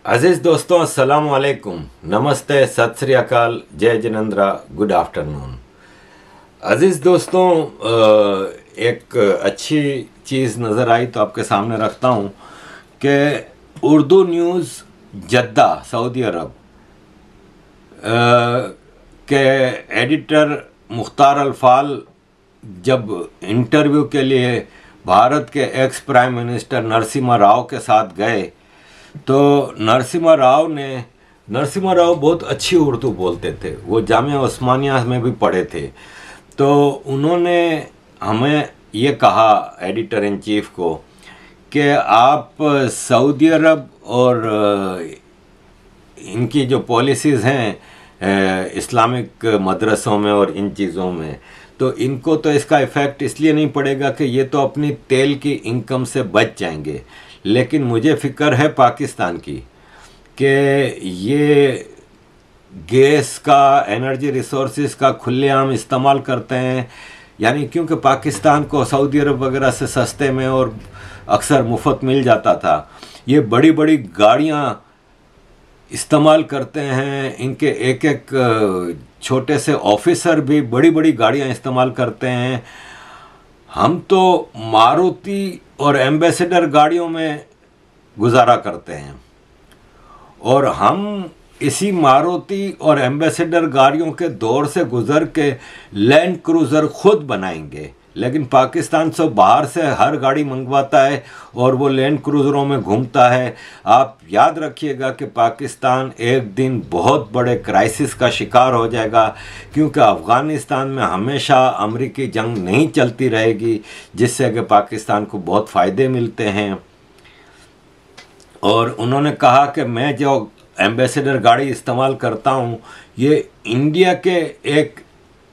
अजीज दोस्तों, अस्सलाम वालेकुम, नमस्ते, सत श्री अकाल, जय जिनेंद्रा, गुड आफ्टरनून। अजीज दोस्तों, एक अच्छी चीज़ नज़र आई तो आपके सामने रखता हूँ कि उर्दू न्यूज़ जद्दा सऊदी अरब के एडिटर मुख्तार अल-फाल जब इंटरव्यू के लिए भारत के ex prime minister Narasimha Rao के साथ गए तो नरसिम्हा राव बहुत अच्छी उर्दू बोलते थे। वो जामिया उस्मानिया में भी पढ़े थे। तो उन्होंने हमें ये कहा, एडिटर इन चीफ को, कि आप सऊदी अरब और इनकी जो पॉलिसीज़ हैं इस्लामिक मदरसों में और इन चीज़ों में, तो इनको तो इसका इफ़ेक्ट इसलिए नहीं पड़ेगा कि ये तो अपनी तेल की इनकम से बच जाएंगे, लेकिन मुझे फ़िक्र है पाकिस्तान की कि ये गैस का, एनर्जी रिसोर्सेज का खुलेआम इस्तेमाल करते हैं। यानी क्योंकि पाकिस्तान को सऊदी अरब वगैरह से सस्ते में और अक्सर मुफ्त मिल जाता था, ये बड़ी बड़ी गाड़ियाँ इस्तेमाल करते हैं। इनके एक एक छोटे से ऑफिसर भी बड़ी बड़ी गाड़ियाँ इस्तेमाल करते हैं। हम तो मारुति और एम्बेसडर गाड़ियों में गुजारा करते हैं और हम इसी मारुति और एम्बेसडर गाड़ियों के दौर से गुजर के लैंड क्रूज़र खुद बनाएंगे, लेकिन पाकिस्तान से बाहर से हर गाड़ी मंगवाता है और वो लैंड क्रूज़रों में घूमता है। आप याद रखिएगा कि पाकिस्तान एक दिन बहुत बड़े क्राइसिस का शिकार हो जाएगा, क्योंकि अफ़गानिस्तान में हमेशा अमेरिकी जंग नहीं चलती रहेगी, जिससे कि पाकिस्तान को बहुत फ़ायदे मिलते हैं। और उन्होंने कहा कि मैं जो एम्बेसडर गाड़ी इस्तेमाल करता हूँ, ये इंडिया के एक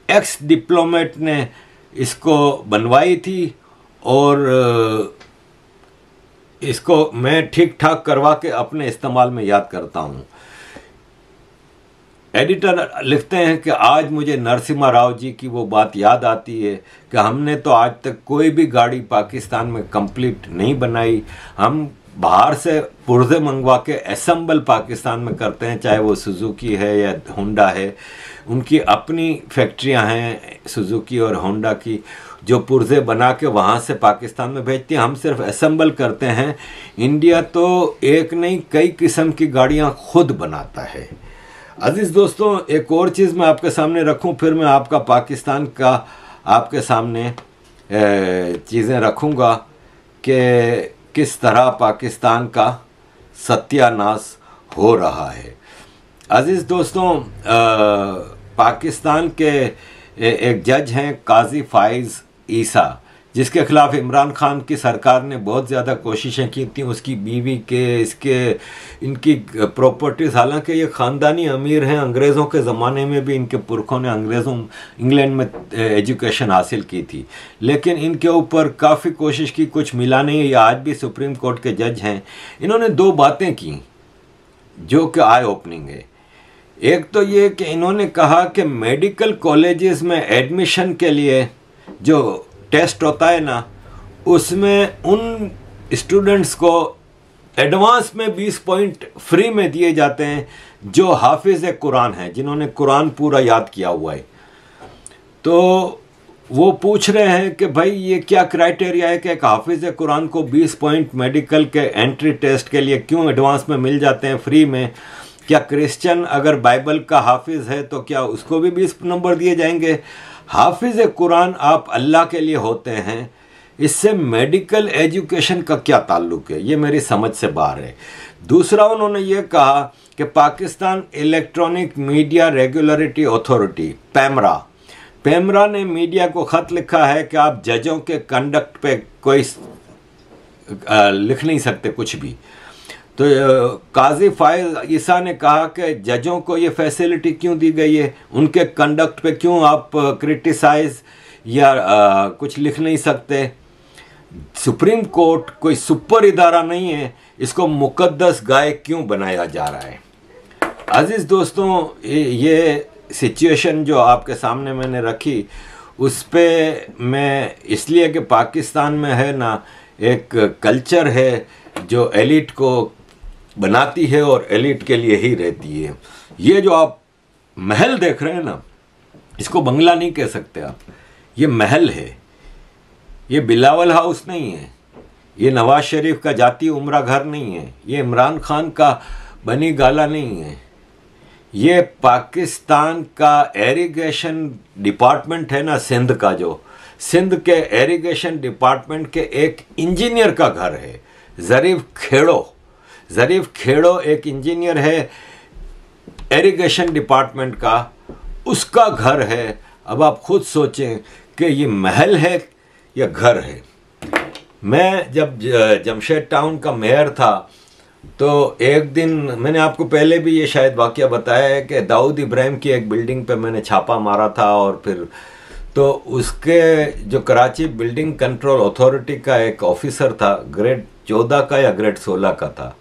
एक्स डिप्लोमेट ने इसको बनवाई थी और इसको मैं ठीक ठाक करवा के अपने इस्तेमाल में याद करता हूँ। एडिटर लिखते हैं कि आज मुझे नरसिम्हा राव जी की वो बात याद आती है कि हमने तो आज तक कोई भी गाड़ी पाकिस्तान में कंप्लीट नहीं बनाई। हम बाहर से पुर्जे मंगवा के असेंबल पाकिस्तान में करते हैं, चाहे वो सुजुकी है या होंडा है। उनकी अपनी फैक्ट्रियां हैं सुजुकी और होंडा की, जो पुर्जे बना के वहाँ से पाकिस्तान में भेजती हैं। हम सिर्फ असेंबल करते हैं। इंडिया तो एक नहीं कई किस्म की गाड़ियाँ खुद बनाता है। अजीज़ दोस्तों, एक और चीज़ मैं आपके सामने रखूं, फिर मैं आपका पाकिस्तान का आपके सामने चीज़ें रखूँगा कि किस तरह पाकिस्तान का सत्यानाश हो रहा है। अजीज़ दोस्तों, पाकिस्तान के एक जज हैं काजी फाइज़ ईसा, जिसके ख़िलाफ़ इमरान खान की सरकार ने बहुत ज़्यादा कोशिशें की थी। उसकी बीवी के, इनकी प्रॉपर्टीज़, हालांकि ये ख़ानदानी अमीर हैं, अंग्रेज़ों के ज़माने में भी इनके पुरखों ने इंग्लैंड में एजुकेशन हासिल की थी, लेकिन इनके ऊपर काफ़ी कोशिश की, कुछ मिला नहीं। ये आज भी सुप्रीम कोर्ट के जज हैं। इन्होंने दो बातें की जो कि आई ओपनिंग है। एक तो ये कि इन्होंने कहा कि मेडिकल कॉलेजेस में एडमिशन के लिए जो टेस्ट होता है ना, उसमें उन स्टूडेंट्स को एडवांस में 20 पॉइंट फ्री में दिए जाते हैं जो हाफिज़ कुरान हैं, जिन्होंने कुरान पूरा याद किया हुआ है। तो वो पूछ रहे हैं कि भाई ये क्या क्राइटेरिया है कि एक हाफिज़ कुरान को 20 पॉइंट मेडिकल के एंट्री टेस्ट के लिए क्यों एडवांस में मिल जाते हैं फ्री में? क्या क्रिश्चियन अगर बाइबल का हाफिज़ है तो क्या उसको भी 20 नंबर दिए जाएंगे? हाफिज़ कुरान आप अल्लाह के लिए होते हैं, इससे मेडिकल एजुकेशन का क्या ताल्लुक़ है? ये मेरी समझ से बाहर है। दूसरा, उन्होंने ये कहा कि Pakistan electronic media regulatory authority PEMRA ने मीडिया को ख़त लिखा है कि आप जजों के कंडक्ट पे कोई लिख नहीं सकते कुछ भी। तो काजी फाइज़ ईसा ने कहा कि जजों को ये फैसिलिटी क्यों दी गई है, उनके कंडक्ट पे क्यों आप क्रिटिसाइज़ या कुछ लिख नहीं सकते? सुप्रीम कोर्ट कोई सुपर इदारा नहीं है, इसको मुकद्दस गाय क्यों बनाया जा रहा है? अजीज़ दोस्तों, ये सिचुएशन जो आपके सामने मैंने रखी, उस पे मैं इसलिए कि पाकिस्तान में है ना, एक कल्चर है जो एलिट को बनाती है और एलिट के लिए ही रहती है। ये जो आप महल देख रहे हैं ना, इसको बंगला नहीं कह सकते आप, ये महल है। ये बिलावल हाउस नहीं है, ये नवाज शरीफ का जाती उम्रा घर नहीं है, ये इमरान खान का बनी गाला नहीं है, ये पाकिस्तान का एरिगेशन डिपार्टमेंट है ना, सिंध का, जो सिंध के एरिगेशन डिपार्टमेंट के एक इंजीनियर का घर है, ज़रीफ खेड़ो। ज़रीफ खेड़ो एक इंजीनियर है एरिगेशन डिपार्टमेंट का, उसका घर है। अब आप खुद सोचें कि ये महल है या घर है। मैं जब जमशेद टाउन का मेयर था तो एक दिन मैंने आपको पहले भी ये शायद वाकया बताया है कि दाऊद इब्राहिम की एक बिल्डिंग पे मैंने छापा मारा था, और फिर तो उसके जो कराची बिल्डिंग कंट्रोल अथॉरिटी का एक ऑफिसर था, ग्रेड 14 का या ग्रेड 16 का था,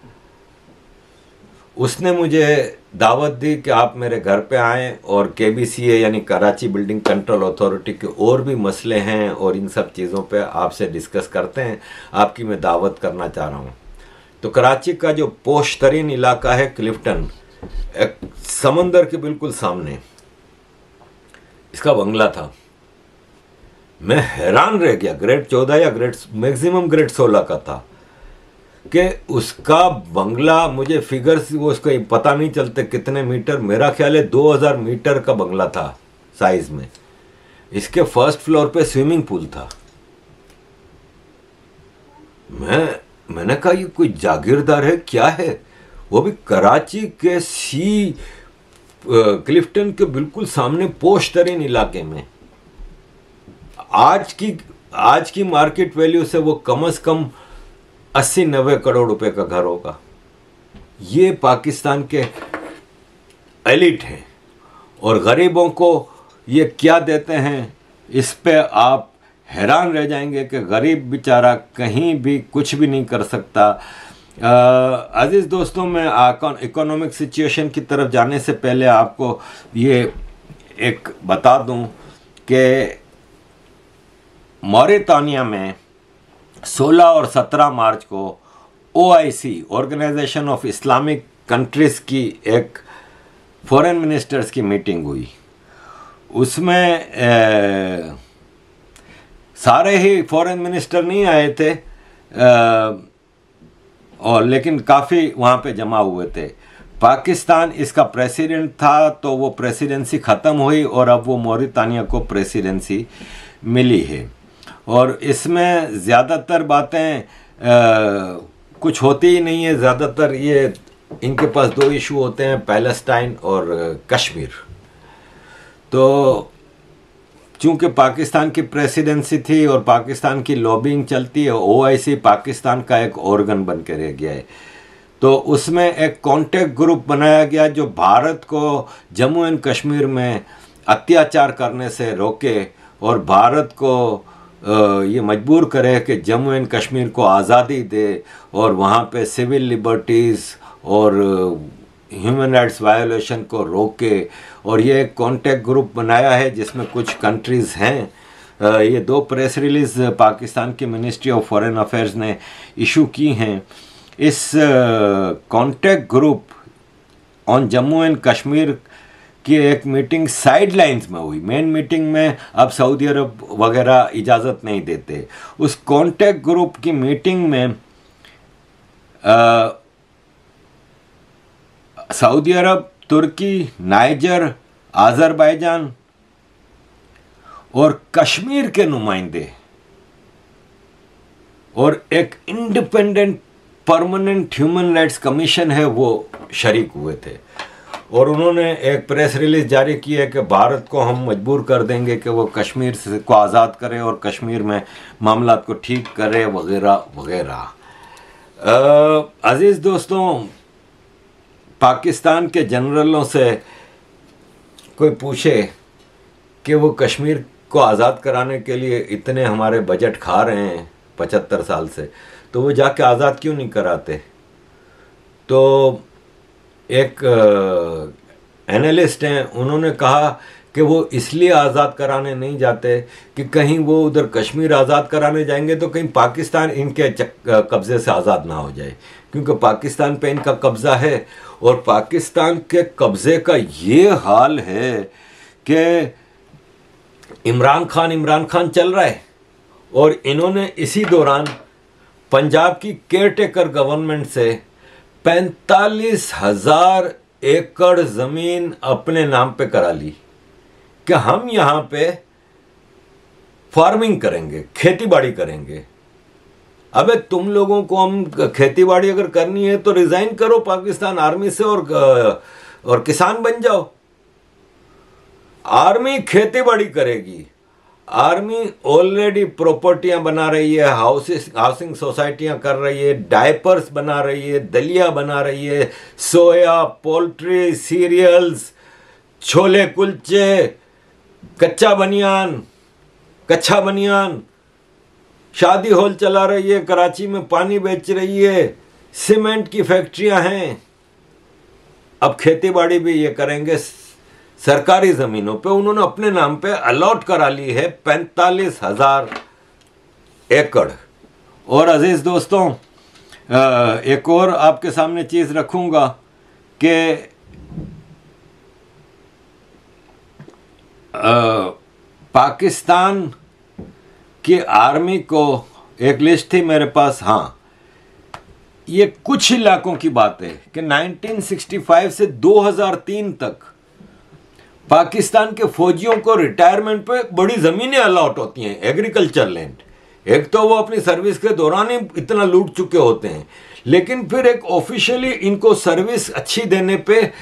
उसने मुझे दावत दी कि आप मेरे घर पे आएँ और KBCA यानी कराची बिल्डिंग कंट्रोल अथॉरिटी के और भी मसले हैं और इन सब चीज़ों पे आपसे डिस्कस करते हैं, आपकी मैं दावत करना चाह रहा हूँ। तो कराची का जो पोश तरीन इलाका है क्लिफ्टन, एक समंदर के बिल्कुल सामने इसका बंगला था। मैं हैरान रह गया, ग्रेड 14 या मैक्सिमम ग्रेड 16 का था, कि उसका बंगला, मुझे फिगर्स वो उसका पता नहीं चलते कितने मीटर, मेरा ख्याल है 2000 मीटर का बंगला था साइज में। इसके फर्स्ट फ्लोर पे स्विमिंग पूल था। मैंने कहा ये कोई जागीरदार है क्या है, वो भी कराची के क्लिफ्टन के बिल्कुल सामने पोश तरीन इलाके में। आज की मार्केट वैल्यू से वो कम से कम 80-90 करोड़ रुपए का घर होगा। ये पाकिस्तान के एलिट हैं, और गरीबों को ये क्या देते हैं, इस पे आप हैरान रह जाएंगे कि गरीब बेचारा कहीं भी कुछ भी नहीं कर सकता। अजीज़ दोस्तों, मैं इकोनॉमिक सिचुएशन की तरफ जाने से पहले आपको ये एक बता दूं कि मॉरिटानिया में 16 और 17 मार्च को OIC organisation of Islamic countries की एक फॉरेन मिनिस्टर्स की मीटिंग हुई। उसमें सारे ही फॉरेन मिनिस्टर नहीं आए थे, और लेकिन काफ़ी वहाँ पे जमा हुए थे। पाकिस्तान इसका प्रेसिडेंट था, तो वो प्रेसिडेंसी ख़त्म हुई और अब वो मॉरिटानिया को प्रेसिडेंसी मिली है। और इसमें ज़्यादातर बातें कुछ होती ही नहीं है। ज़्यादातर ये इनके पास 2 इशू होते हैं, पैलेस्टाइन और कश्मीर। तो चूँकि पाकिस्तान की प्रेसिडेंसी थी और पाकिस्तान की लॉबिंग चलती है, OIC पाकिस्तान का एक ऑर्गन बन के रह गया है। तो उसमें एक कॉन्टेक्ट ग्रुप बनाया गया जो भारत को जम्मू एंड कश्मीर में अत्याचार करने से रोके और भारत को ये मजबूर करे कि जम्मू एंड कश्मीर को आज़ादी दे और वहाँ पे सिविल लिबर्टीज़ और ह्यूमन राइट्स वायोलेशन को रोके। और ये एक कॉन्टेक्ट ग्रुप बनाया है जिसमें कुछ कंट्रीज़ हैं। ये 2 प्रेस रिलीज़ पाकिस्तान की मिनिस्ट्री ऑफ फॉरेन अफेयर्स ने इशू की हैं। इस contact group on Jammu and Kashmir की एक मीटिंग साइड लाइन्स में हुई। मेन मीटिंग में अब सऊदी अरब वगैरह इजाज़त नहीं देते। उस कॉन्टेक्ट ग्रुप की मीटिंग में सऊदी अरब, तुर्की, नाइजर, आज़रबाईजान और कश्मीर के नुमाइंदे और एक independent permanent human rights commission है वो शरीक हुए थे। और उन्होंने एक प्रेस रिलीज जारी की है कि भारत को हम मजबूर कर देंगे कि वो कश्मीर को आज़ाद करे और कश्मीर में मामला को ठीक करे वगैरह वगैरह। अजीज़ दोस्तों, पाकिस्तान के जनरलों से कोई पूछे कि वो कश्मीर को आज़ाद कराने के लिए इतने हमारे बजट खा रहे हैं 75 साल से, तो वो जाके आज़ाद क्यों नहीं कराते। तो एक एनालिस्ट हैं, उन्होंने कहा कि वो इसलिए आज़ाद कराने नहीं जाते कि कहीं वो उधर कश्मीर आज़ाद कराने जाएंगे तो कहीं पाकिस्तान इनके कब्ज़े से आज़ाद ना हो जाए, क्योंकि पाकिस्तान पे इनका कब्ज़ा है। और पाकिस्तान के कब्ज़े का ये हाल है कि इमरान खान चल रहा है, और इन्होंने इसी दौरान पंजाब की केयरटेकर गवर्नमेंट से 45,000 एकड़ ज़मीन अपने नाम पे करा ली कि हम यहाँ पे फार्मिंग करेंगे, खेती बाड़ी करेंगे। अबे तुम लोगों को हम खेती बाड़ी अगर करनी है तो रिजाइन करो पाकिस्तान आर्मी से और किसान बन जाओ। आर्मी खेती बाड़ी करेगी। आर्मी ऑलरेडी प्रॉपर्टियां बना रही है, हाउसिंग सोसाइटियां कर रही है, डायपर्स बना रही है, दलिया बना रही है, सोया, पोल्ट्री, सीरियल्स, छोले कुलचे, कच्चा बनियान, शादी हॉल चला रही है, कराची में पानी बेच रही है, सीमेंट की फैक्ट्रियां हैं। अब खेती बाड़ी भी ये करेंगे सरकारी ज़मीनों पे। उन्होंने अपने नाम पे अलॉट करा ली है 45,000 एकड़। और अजीज़ दोस्तों, एक और आपके सामने चीज़ रखूँगा कि पाकिस्तान की आर्मी को एक लिस्ट थी मेरे पास। हाँ, ये कुछ इलाकों की बात है कि 1965 से 2003 तक पाकिस्तान के फौजियों को रिटायरमेंट पे बड़ी ज़मीनें अलॉट होती हैं, एग्रीकल्चर लैंड। एक तो वो अपनी सर्विस के दौरान ही इतना लूट चुके होते हैं, लेकिन फिर एक ऑफिशियली इनको सर्विस अच्छी देने पे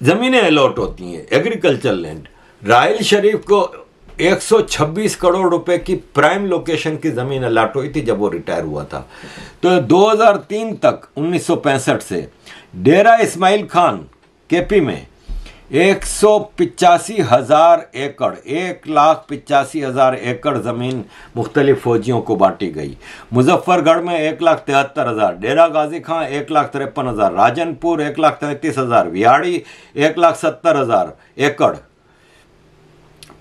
ज़मीनें अलॉट होती हैं, एग्रीकल्चर लैंड। राहिल शरीफ को 126 करोड़ रुपए की प्राइम लोकेशन की ज़मीन अलॉट हुई थी जब वो रिटायर हुआ था। तो 2003 तक 1965 से डेरा इस्माइल खान केपी में 185,000 एकड़ 1,85,000 एकड़ ज़मीन मुख्तलिफ फौजियों को बांटी गई। मुजफ्फरगढ़ में 1,73,000, डेरा गाजी खां 1,53,000, राजनपुर 1,33,000, विहाड़ी 1,70,000 एकड़,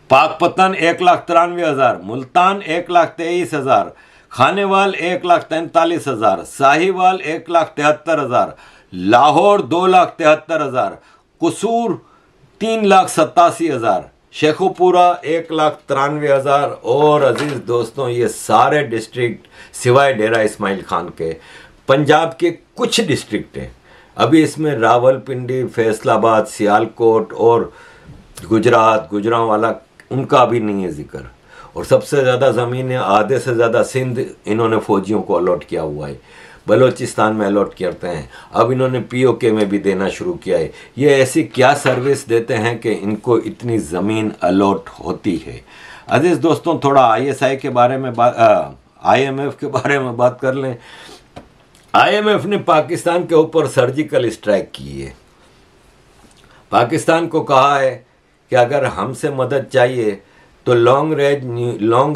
पाकपतन 1,93,000, मुल्तान 1,23,000, खानेवाल 1,43,000, साहिवाल 1,73,000, लाहौर 2,73,000, कसूर 3,87,000, शेखोपुरा 1,93,000। और अजीज़ दोस्तों, ये सारे डिस्ट्रिक्ट सिवाय डेरा इस्माइल खान के पंजाब के कुछ डिस्ट्रिक्ट हैं। अभी इसमें रावलपिंडी, फैसलाबाद, सियालकोट और गुजरांवाला, उनका अभी नहीं है जिक्र। और सबसे ज़्यादा ज़मीनें, आधे से ज़्यादा सिंध इन्होंने फ़ौजियों को अलॉट किया हुआ है, बलोचिस्तान में अलॉट करते हैं, अब इन्होंने पीओके में भी देना शुरू किया है। ये ऐसी क्या सर्विस देते हैं कि इनको इतनी ज़मीन अलॉट होती है। अजीज़ दोस्तों, थोड़ा आईएसआई के बारे में IMF के बारे में बात कर लें। IMF ने पाकिस्तान के ऊपर सर्जिकल स्ट्राइक की है। पाकिस्तान को कहा है कि अगर हमसे मदद चाहिए तो long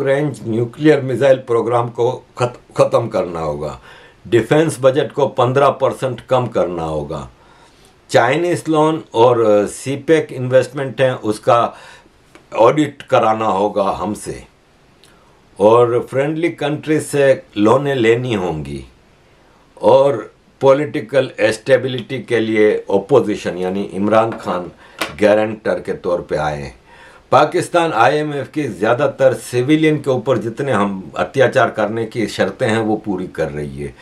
range nuclear missile programme को ख़त्म करना होगा, डिफेंस बजट को 15% कम करना होगा, चाइनीज़ लोन और सीपेक इन्वेस्टमेंट हैं उसका ऑडिट कराना होगा हमसे, और फ्रेंडली कंट्रीज से लोनें लेनी होंगी, और पॉलिटिकल एस्टेबिलिटी के लिए ओपोजिशन यानी इमरान खान गारंटर के तौर पे आए हैं। पाकिस्तान IMF की ज़्यादातर सिविलियन के ऊपर जितने हम अत्याचार करने की शर्तें हैं वो पूरी कर रही है।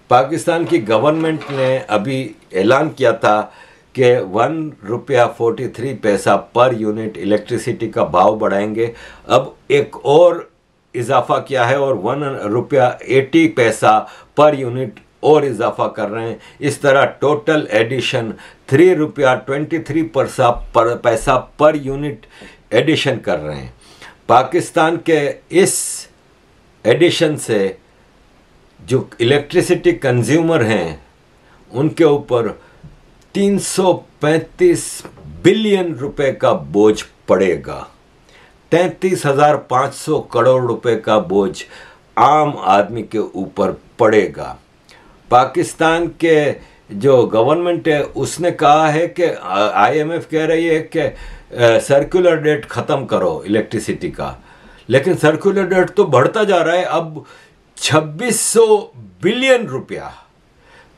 पाकिस्तान की गवर्नमेंट ने अभी ऐलान किया था कि ₹1.43 पर यूनिट इलेक्ट्रिसिटी का भाव बढ़ाएंगे। अब एक और इजाफा किया है और ₹1.80 पर यूनिट और इजाफा कर रहे हैं। इस तरह total addition ₹3.23 per unit addition कर रहे हैं। पाकिस्तान के इस एडिशन से जो इलेक्ट्रिसिटी कंज्यूमर हैं उनके ऊपर 335 बिलियन रुपए का बोझ पड़ेगा। 33,500 करोड़ रुपए का बोझ आम आदमी के ऊपर पड़ेगा। पाकिस्तान के जो गवर्नमेंट है उसने कहा है कि IMF कह रही है कि सर्कुलर डेट ख़त्म करो इलेक्ट्रिसिटी का, लेकिन सर्कुलर डेट तो बढ़ता जा रहा है। अब 2600 बिलियन रुपया,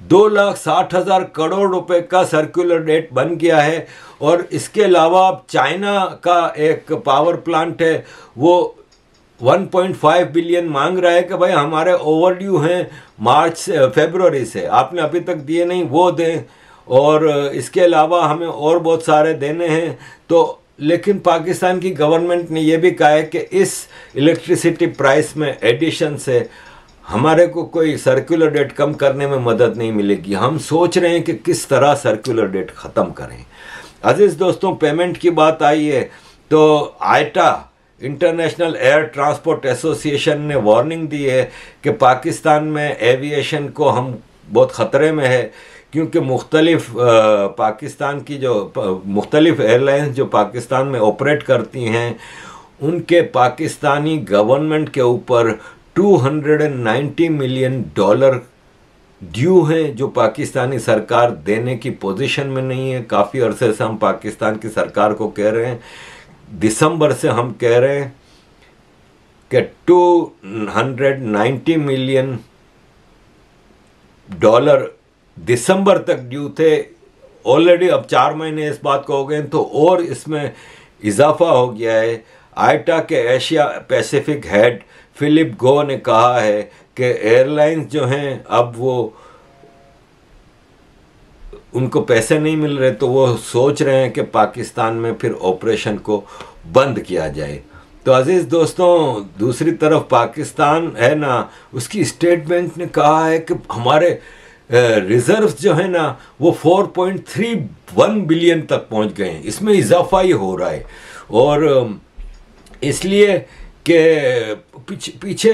2,60,000 करोड़ रुपए का सर्कुलर डेट बन गया है। और इसके अलावा अब चाइना का एक पावर प्लांट है, वो 1.5 बिलियन मांग रहा है कि भाई हमारे ओवरड्यू हैं मार्च से, फरवरी से, आपने अभी तक दिए नहीं, वो दें। और इसके अलावा हमें और बहुत सारे देने हैं। तो लेकिन पाकिस्तान की गवर्नमेंट ने यह भी कहा है कि इस इलेक्ट्रिसिटी प्राइस में एडिशन से हमारे को कोई सर्कुलर डेट कम करने में मदद नहीं मिलेगी। हम सोच रहे हैं कि किस तरह सर्कुलर डेट ख़त्म करें। अजीज़ दोस्तों, पेमेंट की बात आई है तो आईटा, इंटरनेशनल एयर ट्रांसपोर्ट एसोसिएशन ने वार्निंग दी है कि पाकिस्तान में एविएशन को हम बहुत ख़तरे में है, क्योंकि मुख्तलिफ पाकिस्तान की जो मुख्तलिफ एयरलाइंस जो पाकिस्तान में ऑपरेट करती हैं, उनके पाकिस्तानी गवर्नमेंट के ऊपर $290 मिलियन ड्यू हैं, जो पाकिस्तानी सरकार देने की पोजीशन में नहीं है। काफ़ी अरसे से हम पाकिस्तान की सरकार को कह रहे हैं, दिसंबर से हम कह रहे हैं कि $290 मिलियन दिसंबर तक ड्यू थे। ऑलरेडी अब 4 महीने इस बात को हो गए, तो और इसमें इजाफा हो गया है। आईटा के एशिया पैसिफिक हेड फिलिप गो ने कहा है कि एयरलाइंस जो हैं अब वो उनको पैसे नहीं मिल रहे, तो वो सोच रहे हैं कि पाकिस्तान में फिर ऑपरेशन को बंद किया जाए। तो अजीज़ दोस्तों, दूसरी तरफ पाकिस्तान है ना, उसकी स्टेट बैंक ने कहा है कि हमारे रिजर्व्स जो है ना वो 4.31 बिलियन तक पहुंच गए हैं। इसमें इजाफा ही हो रहा है, और इसलिए कि पीछे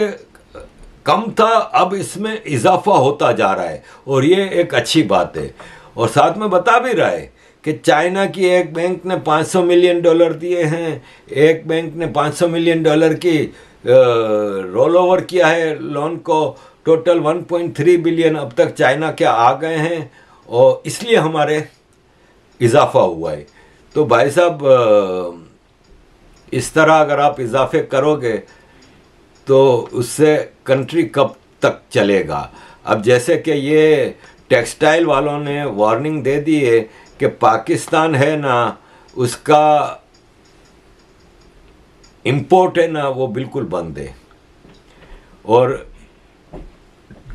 कम था, अब इसमें इजाफा होता जा रहा है, और ये एक अच्छी बात है। और साथ में बता भी रहा है कि चाइना की एक बैंक ने $500 मिलियन दिए हैं, एक बैंक ने $500 मिलियन की रोल ओवर किया है लोन को। टोटल 1.3 बिलियन अब तक चाइना के आ गए हैं, और इसलिए हमारे इजाफा हुआ है। तो भाई साहब, इस तरह अगर आप इजाफे करोगे तो उससे कंट्री कब तक चलेगा। अब जैसे कि ये टेक्सटाइल वालों ने वार्निंग दे दी है कि पाकिस्तान है ना, उसका इंपोर्ट है ना वो बिल्कुल बंद है, और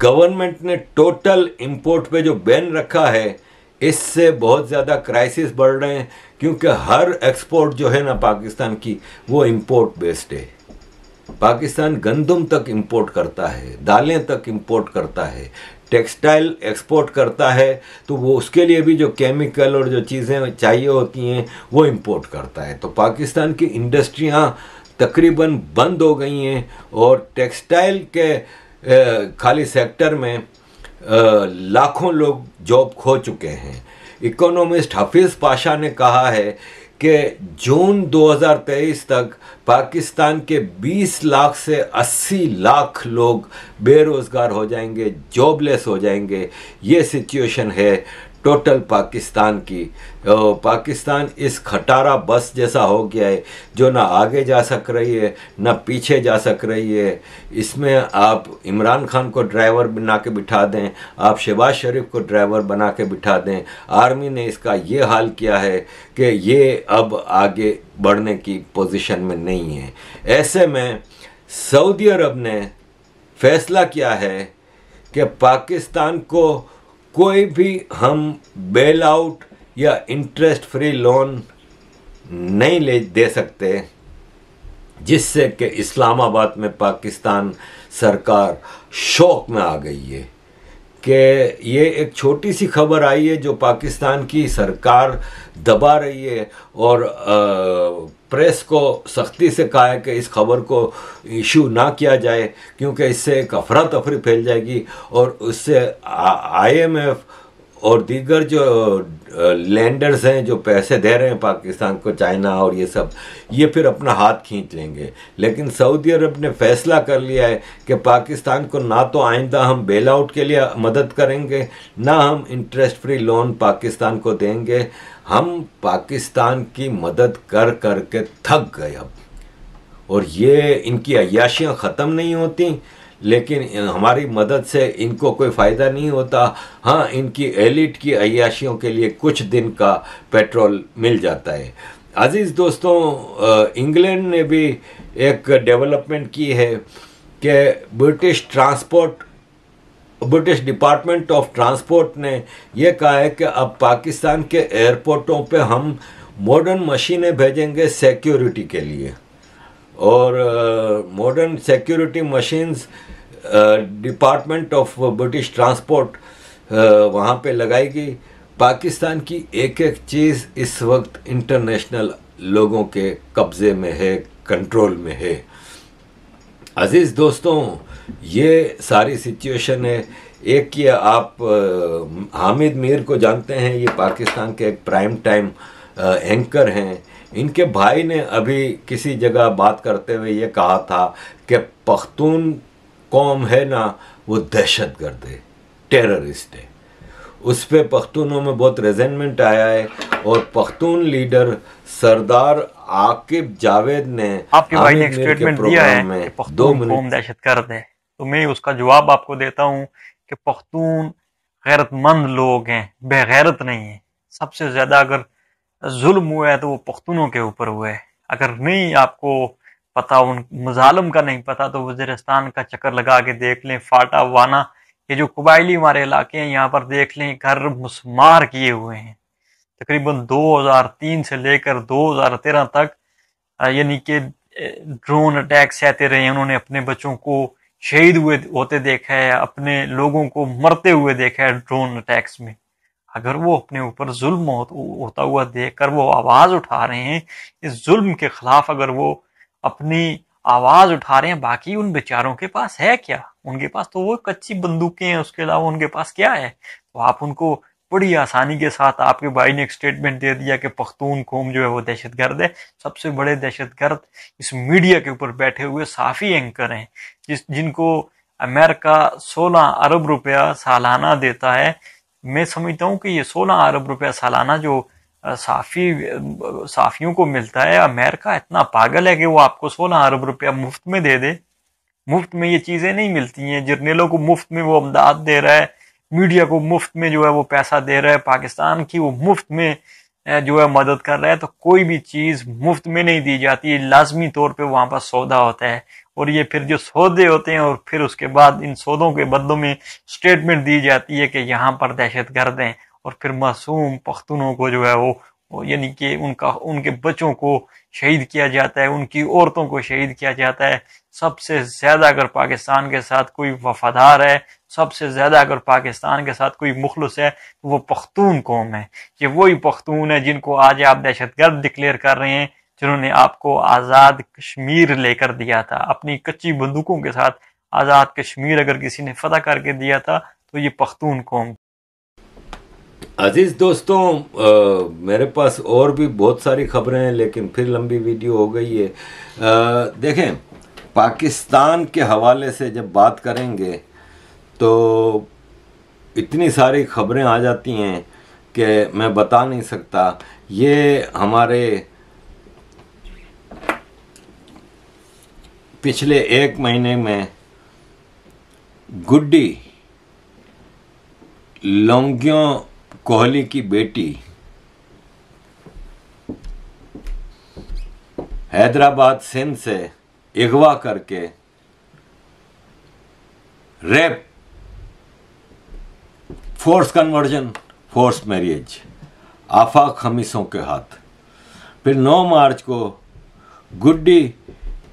गवर्नमेंट ने टोटल इंपोर्ट पे जो बैन रखा है, इससे बहुत ज़्यादा क्राइसिस बढ़ रहे हैं, क्योंकि हर एक्सपोर्ट जो है ना पाकिस्तान की वो इंपोर्ट बेस्ड है। पाकिस्तान गंदम तक इंपोर्ट करता है, दालें तक इंपोर्ट करता है, टेक्सटाइल एक्सपोर्ट करता है, तो वो उसके लिए भी जो केमिकल और जो चीज़ें चाहिए होती हैं वो इंपोर्ट करता है। तो पाकिस्तान की इंडस्ट्रियां तकरीबन बंद हो गई हैं, और टेक्सटाइल के खाली सेक्टर में लाखों लोग जॉब खो चुके हैं। इकोनॉमिस्ट हफीज़ पाशा ने कहा है कि जून 2023 तक पाकिस्तान के 20 लाख से 80 लाख लोग बेरोज़गार हो जाएंगे, जॉबलेस हो जाएंगे। ये सिचुएशन है टोटल पाकिस्तान की। पाकिस्तान इस खटारा बस जैसा हो गया है, जो ना आगे जा सक रही है ना पीछे जा सक रही है। इसमें आप इमरान खान को ड्राइवर बना के बिठा दें, आप शहबाज शरीफ को ड्राइवर बना के बिठा दें। आर्मी ने इसका ये हाल किया है कि ये अब आगे बढ़ने की पोजीशन में नहीं है। ऐसे में सऊदी अरब ने फैसला किया है कि पाकिस्तान को कोई भी हम बेल आउट या इंटरेस्ट फ्री लोन नहीं दे सकते, जिससे कि इस्लामाबाद में पाकिस्तान सरकार शौक में आ गई है कि ये एक छोटी सी खबर आई है जो पाकिस्तान की सरकार दबा रही है, और प्रेस को सख्ती से कहा है कि इस खबर को इशू ना किया जाए, क्योंकि इससे एक अफरा तफरी फैल जाएगी, और उससे IMF और दीगर जो लैंडर्स हैं जो पैसे दे रहे हैं पाकिस्तान को, चाइना और ये सब, ये फिर अपना हाथ खींच लेंगे। लेकिन सऊदी अरब ने फैसला कर लिया है कि पाकिस्तान को ना तो आइंदा हम बेल आउट के लिए मदद करेंगे, ना हम इंटरेस्ट फ्री लोन पाकिस्तान को देंगे। हम पाकिस्तान की मदद कर कर के थक गए अब, और ये इनकी अय्याशियाँ ख़त्म नहीं होती, लेकिन हमारी मदद से इनको कोई फ़ायदा नहीं होता। हाँ, इनकी एलिट की अय्याशियों के लिए कुछ दिन का पेट्रोल मिल जाता है। अजीज़ दोस्तों, इंग्लैंड ने भी एक डेवलपमेंट की है कि ब्रिटिश डिपार्टमेंट ऑफ ट्रांसपोर्ट ने यह कहा है कि अब पाकिस्तान के एयरपोर्टों पे हम मॉडर्न मशीनें भेजेंगे सिक्योरिटी के लिए, और modern security machines department of British transport वहाँ पे लगाएगी। पाकिस्तान की एक एक चीज़ इस वक्त इंटरनेशनल लोगों के कब्ज़े में है, कंट्रोल में है। अजीज़ दोस्तों, ये सारी सिचुएशन है। एक ये आप हामिद मीर को जानते हैं, ये पाकिस्तान के एक प्राइम टाइम एंकर हैं। इनके भाई ने अभी किसी जगह बात करते हुए ये कहा था कि पख्तून कौम है ना, वो दहशतगर्द है, टेररिस्ट है। उस पर पख्तूनों में बहुत रेजेंटमेंट आया है, और पख्तून लीडर सरदार आकिब जावेद ने आपके भाई ने एक स्टेटमेंट दिया है कि पख्तून कौम दहशतगर्द है, तो मैं उसका जवाब आपको देता हूँ कि पख्तून गैरतमंद लोग हैं, बेगैरत नहीं है। सबसे ज्यादा अगर जुल्म हुआ है तो वो पख्तूनों के ऊपर हुआ है। अगर नहीं आपको पता, उन मुजालिम का नहीं पता, तो वज़ीरिस्तान का चक्कर लगा के देख लें, फाटा वाना, ये जो कबायली हमारे इलाके हैं यहाँ पर देख लें, घर मुसमार किए हुए हैं। तकरीबन 2003 से लेकर 2013 तक यानी कि ड्रोन अटैक सहते रहे हैं। उन्होंने अपने बच्चों को शहीद हुए होते देखा है, अपने लोगों को मरते हुए देखा है ड्रोन अटैक्स में। अगर वो अपने ऊपर जुल्म होता हुआ देखकर वो आवाज उठा रहे हैं इस जुल्म के खिलाफ, अगर वो अपनी आवाज उठा रहे हैं, बाकी उन बेचारों के पास है क्या? उनके पास तो वो कच्ची बंदूकें हैं, उसके अलावा उनके पास क्या है? तो आप उनको बड़ी आसानी के साथ, आपके भाई ने एक स्टेटमेंट दे दिया कि पख्तून कौम जो है वो दहशतगर्द है। सबसे बड़े दहशतगर्द इस मीडिया के ऊपर बैठे हुए साफी एंकर हैं, जिनको अमेरिका 16 अरब रुपया सालाना देता है। मैं समझता हूँ कि ये 16 अरब रुपया सालाना जो साफियों को मिलता है, अमेरिका इतना पागल है कि वो आपको 16 अरब रुपया मुफ्त में दे दे। मुफ्त में ये चीजें नहीं मिलती हैं। जर्नलों को मुफ्त में वो अमदाद दे रहा है, मीडिया को मुफ्त में जो है वो पैसा दे रहा है, पाकिस्तान की वो मुफ्त में जो है मदद कर रहा है। तो कोई भी चीज मुफ्त में नहीं दी जाती, लाजमी तौर पे वहां पर सौदा होता है, और ये फिर जो सौदे होते हैं, और फिर उसके बाद इन सौदों के बदलों में स्टेटमेंट दी जाती है कि यहाँ पर दहशतगर्द हैं, और फिर मासूम पख्तूनों को जो है वो यानी कि उनके बच्चों को शहीद किया जाता है, उनकी औरतों को शहीद किया जाता है। सबसे ज्यादा अगर पाकिस्तान के साथ कोई वफादार है, सबसे ज्यादा अगर पाकिस्तान के साथ कोई मुखलस है, तो वो पख्तून कौम है। ये वही पख्तून है जिनको आज आप दहशतगर्द डिक्लेयर कर रहे हैं, जिन्होंने आपको आजाद कश्मीर लेकर दिया था। अपनी कच्ची बंदूकों के साथ आजाद कश्मीर अगर किसी ने फतह करके दिया था, तो ये पख्तून कौम। अजीज़ दोस्तों, मेरे पास और भी बहुत सारी खबरें हैं, लेकिन फिर लंबी वीडियो हो गई है। देखें, पाकिस्तान के हवाले से जब बात करेंगे तो इतनी सारी खबरें आ जाती हैं कि मैं बता नहीं सकता। ये हमारे पिछले 1 महीने में गुड्डी लोंगियों कोहली की बेटी हैदराबाद सिंध से अगवा करके rape, force conversion, force marriage Afaq Khamiso के हाथ। फिर 9 मार्च को गुड्डी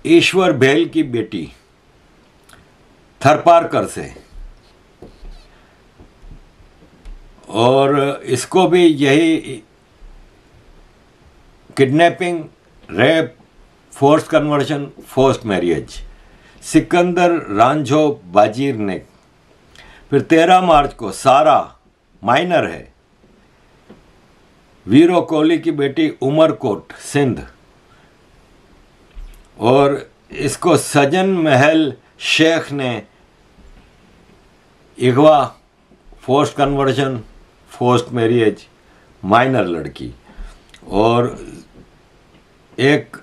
ईश्वर बेल की बेटी थरपारकर से, और इसको भी यही kidnapping, rape, force conversion, force marriage Sikandar Ranjho Bajir ने। फिर 13 मार्च को सारा माइनर है। वीरो कोहली की बेटी उमरकोट सिंध, और इसको सजन महल शेख ने अगवा, forced conversion, forced marriage, minor लड़की। और एक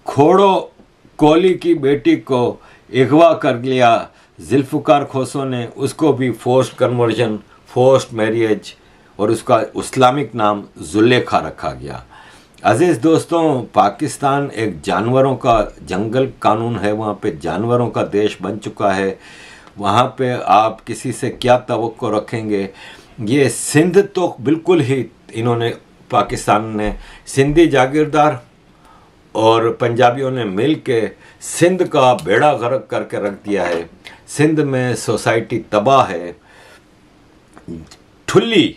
खोड़ो कोहली की बेटी को अगवा कर लिया जुल्फ़िकार खोसो ने, उसको भी फोर्स्ड कन्वर्जन, फोर्स्ड मैरिज, और उसका इस्लामिक नाम जुलेखा रखा गया। अजीज़ दोस्तों, पाकिस्तान एक जानवरों का जंगल कानून है, वहाँ पे जानवरों का देश बन चुका है। वहाँ पे आप किसी से क्या तवक्को रखेंगे। ये सिंध तो बिल्कुल ही इन्होंने, पाकिस्तान ने सिंधी जागीरदार और पंजाबियों ने मिल के सिंध का बेड़ा गर्क करके रख दिया है। सिंध में सोसाइटी तबाह है। ठुल्ली,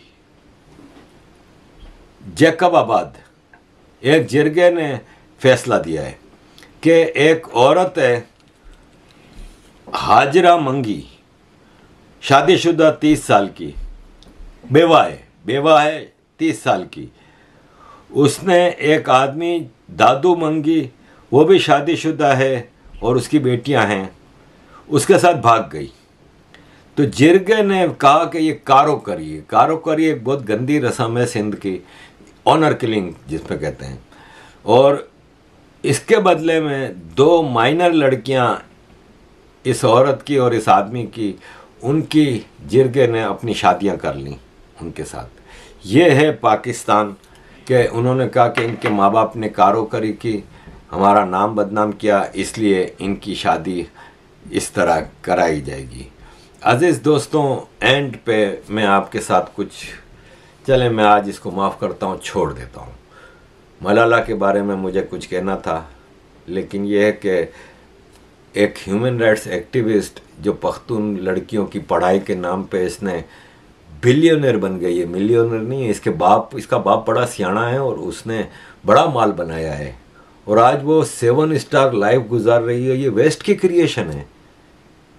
जैकबाबाद, एक जिरगे ने फैसला दिया है कि एक औरत है हाजरा मंगी, शादीशुदा 30 साल की, बेवा है 30 साल की। उसने एक आदमी दादू मंगी, वो भी शादीशुदा है और उसकी बेटियां हैं, उसके साथ भाग गई। तो जिरगे ने कहा कि ये कारोकरी एक बहुत गंदी रस्म है सिंध की, ऑनर किलिंग जिसमें कहते हैं। और इसके बदले में 2 माइनर लड़कियां, इस औरत की और इस आदमी की, उनकी जिरगे ने अपनी शादियां कर लीं उनके साथ। ये है पाकिस्तान के। उन्होंने कहा कि इनके माँ बाप ने कारोकरी की, हमारा नाम बदनाम किया, इसलिए इनकी शादी इस तरह कराई जाएगी। अजीज़ दोस्तों, एंड पे मैं आपके साथ कुछ, चले मैं आज इसको माफ़ करता हूँ, छोड़ देता हूँ। मलाला के बारे में मुझे कुछ कहना था, लेकिन यह है कि एक ह्यूमन राइट्स एक्टिविस्ट जो पख्तून लड़कियों की पढ़ाई के नाम पे इसने बिलियनर बन गई है, मिलियनर नहीं है। इसका बाप बड़ा सियाना है और उसने बड़ा माल बनाया है, और आज वो 7 स्टार लाइफ गुजार रही है। ये वेस्ट की क्रिएशन है।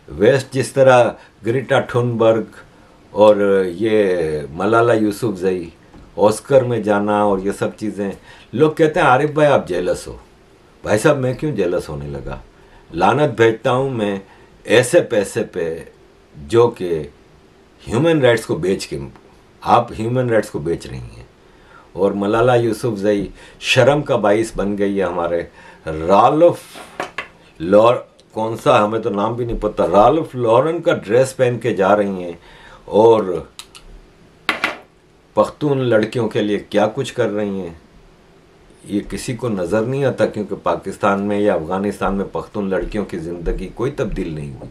वेस्ट जिस तरह ग्रेटा थुनबर्ग और ये मलाला यूसुफजई, ऑस्कर में जाना और ये सब चीज़ें, लोग कहते हैं आरिफ भाई आप जेलस हो। भाई साहब मैं क्यों जेलस होने लगा? लानत भेजता हूँ मैं ऐसे पैसे पे जो कि ह्यूमन राइट्स को बेच के, आप ह्यूमन राइट्स को बेच रही हैं। और मलाला यूसुफजई शर्म का बाइस बन गई है। हमारे कौन सा, हमें तो नाम भी नहीं पता, राल्फ लॉरेन का ड्रेस पहन के जा रही हैं और पख्तून लड़कियों के लिए क्या कुछ कर रही हैं, ये किसी को नज़र नहीं आता। क्योंकि पाकिस्तान में या अफ़गानिस्तान में पख्तून लड़कियों की ज़िंदगी कोई तब्दील नहीं हुई।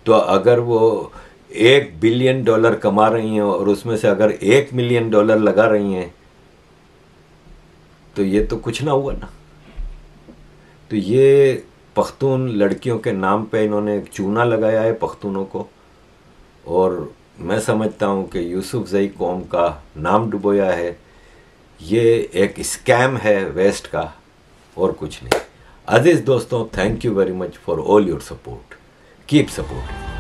तो अगर वो $1 बिलियन कमा रही हैं और उसमें से अगर $1 मिलियन लगा रही हैं, तो ये तो कुछ ना हुआ ना। तो ये पख्तून लड़कियों के नाम पे इन्होंने एक चूना लगाया है पख्तूनों को, और मैं समझता हूँ कि यूसुफजई कौम का नाम डुबोया है। ये एक स्कैम है वेस्ट का और कुछ नहीं। अजीज़ दोस्तों, thank you very much for all your support. Keep support.